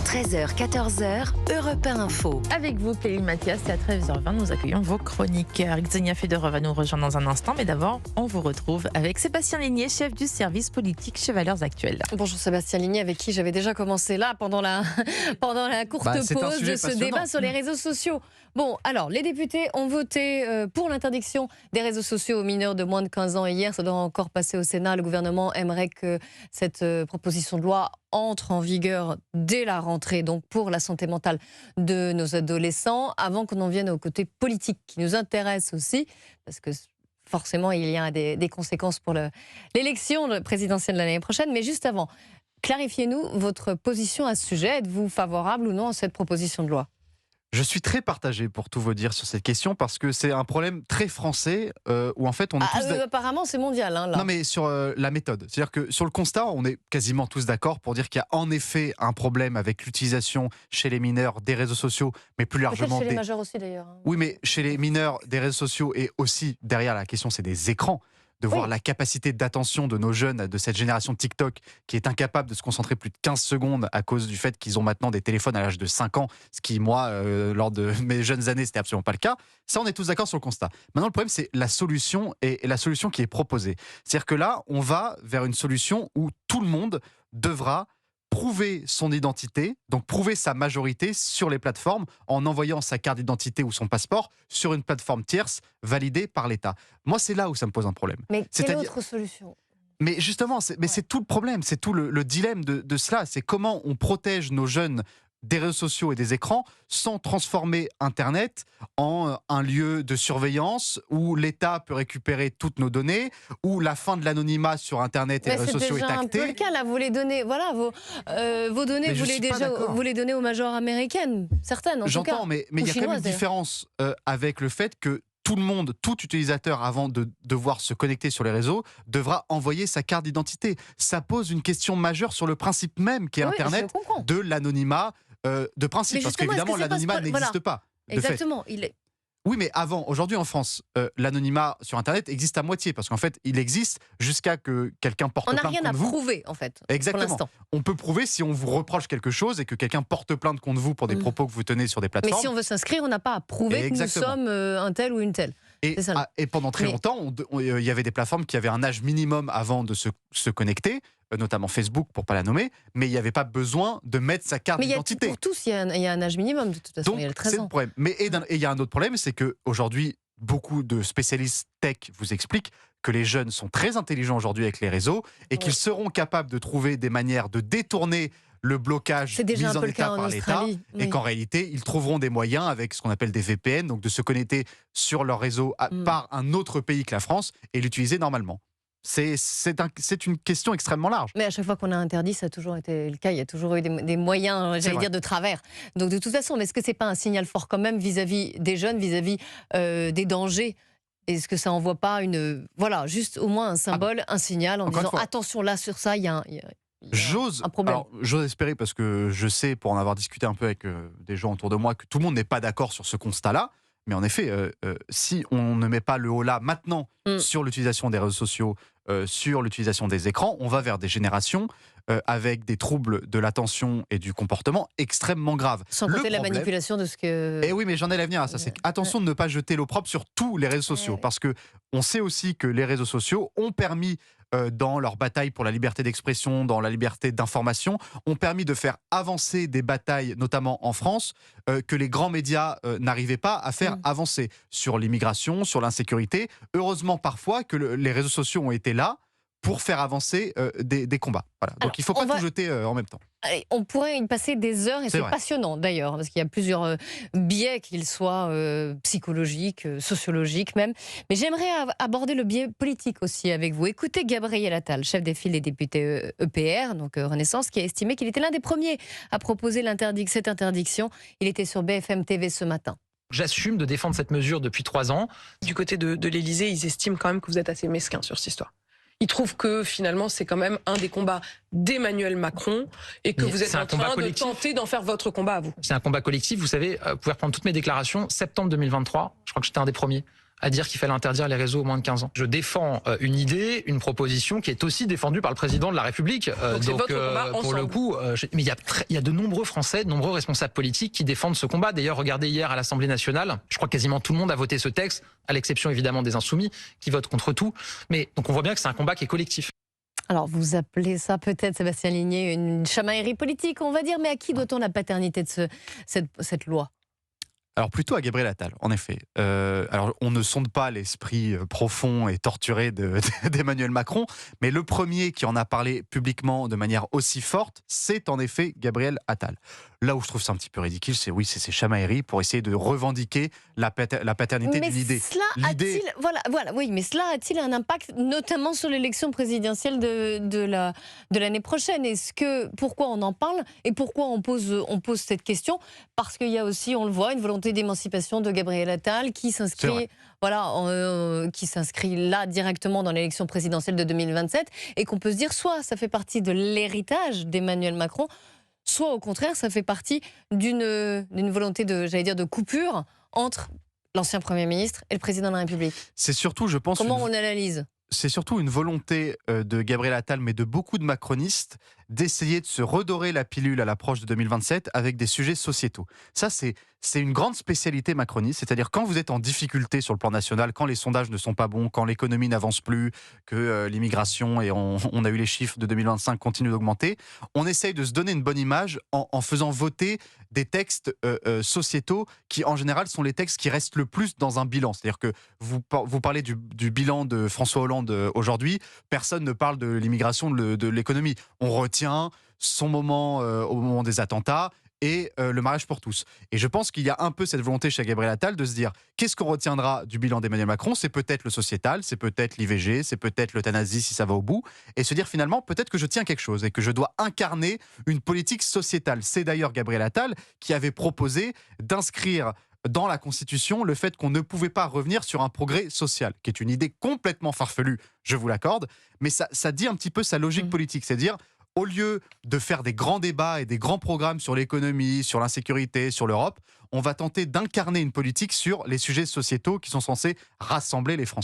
13h, 14h, Europe 1 Info. Avec vous, Clélie Mathias, et à 13h20, nous accueillons vos chroniqueurs. Xenia Federer va nous rejoindre dans un instant, mais d'abord, on vous retrouve avec Sébastien Ligné, chef du service politique chez Valeurs Actuelles. Bonjour Sébastien Ligné, avec qui j'avais déjà commencé là pendant la courte pause de ce débat sur les réseaux sociaux. Bon, alors, les députés ont voté pour l'interdiction des réseaux sociaux aux mineurs de moins de 15 ans hier. Ça doit encore passer au Sénat. Le gouvernement aimerait que cette proposition de loi entre en vigueur dès la rentrée, donc pour la santé mentale de nos adolescents, avant qu'on en vienne au côté politique qui nous intéresse aussi, parce que forcément il y a des conséquences pour l'élection présidentielle de l'année prochaine. Mais juste avant, clarifiez-nous votre position à ce sujet. Êtes-vous favorable ou non à cette proposition de loi ? Je suis très partagé pour tout vous dire sur cette question parce que c'est un problème très français où en fait on est tous apparemment c'est mondial là. Non mais sur la méthode, c'est-à-dire que sur le constat on est quasiment tous d'accord pour dire qu'il y a en effet un problème avec l'utilisation chez les mineurs des réseaux sociaux, mais plus largement chez les majeurs aussi d'ailleurs. Oui, mais chez les mineurs des réseaux sociaux et aussi derrière la question c'est des écrans. De voir la capacité d'attention de nos jeunes, de cette génération TikTok qui est incapable de se concentrer plus de 15 secondes à cause du fait qu'ils ont maintenant des téléphones à l'âge de 5 ans, ce qui, moi, lors de mes jeunes années, c'était absolument pas le cas. Ça, on est tous d'accord sur le constat. Maintenant, le problème, c'est la solution et la solution qui est proposée. C'est-à-dire que là, on va vers une solution où tout le monde devra prouver son identité, donc prouver sa majorité sur les plateformes en envoyant sa carte d'identité ou son passeport sur une plateforme tierce validée par l'État. Moi, c'est là où ça me pose un problème. Mais quelle autre solution ? Mais justement, c'est tout le problème, c'est tout le dilemme de cela. C'est comment on protège nos jeunes des réseaux sociaux et des écrans sans transformer Internet en un lieu de surveillance où l'État peut récupérer toutes nos données, où la fin de l'anonymat sur Internet et les réseaux sociaux est actée. C'est déjà un peu le cas, là, vous les donnez, voilà, vos données, vous les donnez aux majors américaines, certaines en tout cas. J'entends, mais il y a quand même une différence avec le fait que tout le monde, tout utilisateur, avant de devoir se connecter sur les réseaux, devra envoyer sa carte d'identité. Ça pose une question majeure sur le principe même qu'est Internet de l'anonymat de principe. Parce qu'évidemment, l'anonymat n'existe pas. Exactement. Oui, mais avant, aujourd'hui en France, l'anonymat sur Internet existe à moitié, parce qu'en fait, il existe jusqu'à que quelqu'un porte plainte contre vous. On n'a rien à prouver, en fait, Exactement. pour l'instant. On peut prouver si on vous reproche quelque chose et que quelqu'un porte plainte contre vous pour des propos que vous tenez sur des plateformes. Mais si on veut s'inscrire, on n'a pas à prouver que nous sommes un tel ou une telle. Et pendant très longtemps, il y avait des plateformes qui avaient un âge minimum avant de se connecter, notamment Facebook pour ne pas la nommer, mais il n'y avait pas besoin de mettre sa carte d'identité. Pour tous, il y a un âge minimum, de toute façon. Donc, il y a le 13 ans. C'est le problème. Mais il y a un autre problème, c'est qu'aujourd'hui, beaucoup de spécialistes tech vous expliquent que les jeunes sont très intelligents aujourd'hui avec les réseaux et qu'ils seront capables de trouver des manières de détourner le blocage mis en état par l'État, et qu'en réalité, ils trouveront des moyens avec ce qu'on appelle des VPN, donc de se connecter sur leur réseau par un autre pays que la France et l'utiliser normalement. C'est une question extrêmement large. Mais à chaque fois qu'on a interdit, ça a toujours été le cas. Il y a toujours eu des moyens, j'allais dire, de travers. Donc de toute façon, mais est-ce que c'est pas un signal fort quand même vis-à-vis des jeunes, vis-à-vis des dangers ? Est-ce que ça envoie pas juste au moins un symbole, un signal en disant attention là sur ça, il y a un problème. J'ose espérer, parce que je sais, pour en avoir discuté un peu avec des gens autour de moi, que tout le monde n'est pas d'accord sur ce constat-là. Mais en effet, si on ne met pas le haut là maintenant sur l'utilisation des réseaux sociaux, sur l'utilisation des écrans, on va vers des générations avec des troubles de l'attention et du comportement extrêmement graves. Sans compter la manipulation de ce que... Eh oui, mais j'en ai l'avenir à ça. C'est attention de ne pas jeter l'opprobre sur tous les réseaux sociaux, parce qu'on sait aussi que les réseaux sociaux ont permis, dans leur bataille pour la liberté d'expression, dans la liberté d'information, ont permis de faire avancer des batailles, notamment en France, que les grands médias n'arrivaient pas à faire avancer, sur l'immigration, sur l'insécurité. Heureusement parfois que les réseaux sociaux ont été là pour faire avancer des combats. Voilà. Donc il ne faut pas tout jeter en même temps. Allez, on pourrait y passer des heures, et c'est passionnant d'ailleurs, parce qu'il y a plusieurs biais, qu'ils soient psychologiques, sociologiques même. Mais j'aimerais aborder le biais politique aussi avec vous. Écoutez Gabriel Attal, chef des files des députés EPR, donc Renaissance, qui a estimé qu'il était l'un des premiers à proposer cette interdiction. Il était sur BFM TV ce matin. J'assume de défendre cette mesure depuis 3 ans. Du côté de l'Élysée, ils estiment quand même que vous êtes assez mesquin sur cette histoire. Ils trouvent que finalement c'est quand même un des combats d'Emmanuel Macron et que vous êtes en train de tenter d'en faire votre combat à vous. C'est un combat collectif, vous savez, vous pouvez reprendre toutes mes déclarations, septembre 2023, je crois que j'étais un des premiers à dire qu'il fallait interdire les réseaux aux moins de 15 ans. Je défends une idée, une proposition qui est aussi défendue par le président de la République. Donc pour le coup, mais il y a de nombreux Français, de nombreux responsables politiques qui défendent ce combat. D'ailleurs, regardez hier à l'Assemblée nationale, je crois que quasiment tout le monde a voté ce texte, à l'exception évidemment des Insoumis qui votent contre tout. Mais donc on voit bien que c'est un combat qui est collectif. Alors, vous appelez ça peut-être, Sébastien Ligné, une chamaillerie politique, on va dire, mais à qui doit-on la paternité de cette loi ? Alors plutôt à Gabriel Attal, en effet. Alors on ne sonde pas l'esprit profond et torturé d'Emmanuel Macron, mais le premier qui en a parlé publiquement de manière aussi forte, c'est en effet Gabriel Attal. Là où je trouve ça un petit peu ridicule, c'est ces chamailleries pour essayer de revendiquer la paternité d'une idée. Mais cela a-t-il un impact, notamment sur l'élection présidentielle de l'année prochaine ? Pourquoi on en parle et pourquoi on pose cette question ? Parce qu'il y a aussi, on le voit, une volonté d'émancipation de Gabriel Attal qui s'inscrit là directement dans l'élection présidentielle de 2027 et qu'on peut se dire soit ça fait partie de l'héritage d'Emmanuel Macron, soit au contraire ça fait partie d'une volonté de coupure entre l'ancien Premier ministre et le président de la République. C'est surtout, je pense... Comment on analyse ? C'est surtout une volonté de Gabriel Attal, mais de beaucoup de macronistes, d'essayer de se redorer la pilule à l'approche de 2027 avec des sujets sociétaux. Ça, c'est une grande spécialité macroniste, c'est-à-dire quand vous êtes en difficulté sur le plan national, quand les sondages ne sont pas bons, quand l'économie n'avance plus, que l'immigration, et on a eu les chiffres de 2025, continue d'augmenter, on essaye de se donner une bonne image en faisant voter des textes sociétaux qui, en général, sont les textes qui restent le plus dans un bilan. C'est-à-dire que vous parlez du bilan de François Hollande aujourd'hui, personne ne parle de l'immigration, de l'économie. On retient son moment au moment des attentats et le mariage pour tous. Et je pense qu'il y a un peu cette volonté chez Gabriel Attal de se dire qu'est-ce qu'on retiendra du bilan d'Emmanuel Macron ? C'est peut-être le sociétal, c'est peut-être l'IVG, c'est peut-être l'euthanasie si ça va au bout, et se dire finalement peut-être que je tiens quelque chose et que je dois incarner une politique sociétale. C'est d'ailleurs Gabriel Attal qui avait proposé d'inscrire dans la Constitution le fait qu'on ne pouvait pas revenir sur un progrès social, qui est une idée complètement farfelue, je vous l'accorde, mais ça dit un petit peu sa logique politique, c'est-à-dire au lieu de faire des grands débats et des grands programmes sur l'économie, sur l'insécurité, sur l'Europe, on va tenter d'incarner une politique sur les sujets sociétaux qui sont censés rassembler les Français.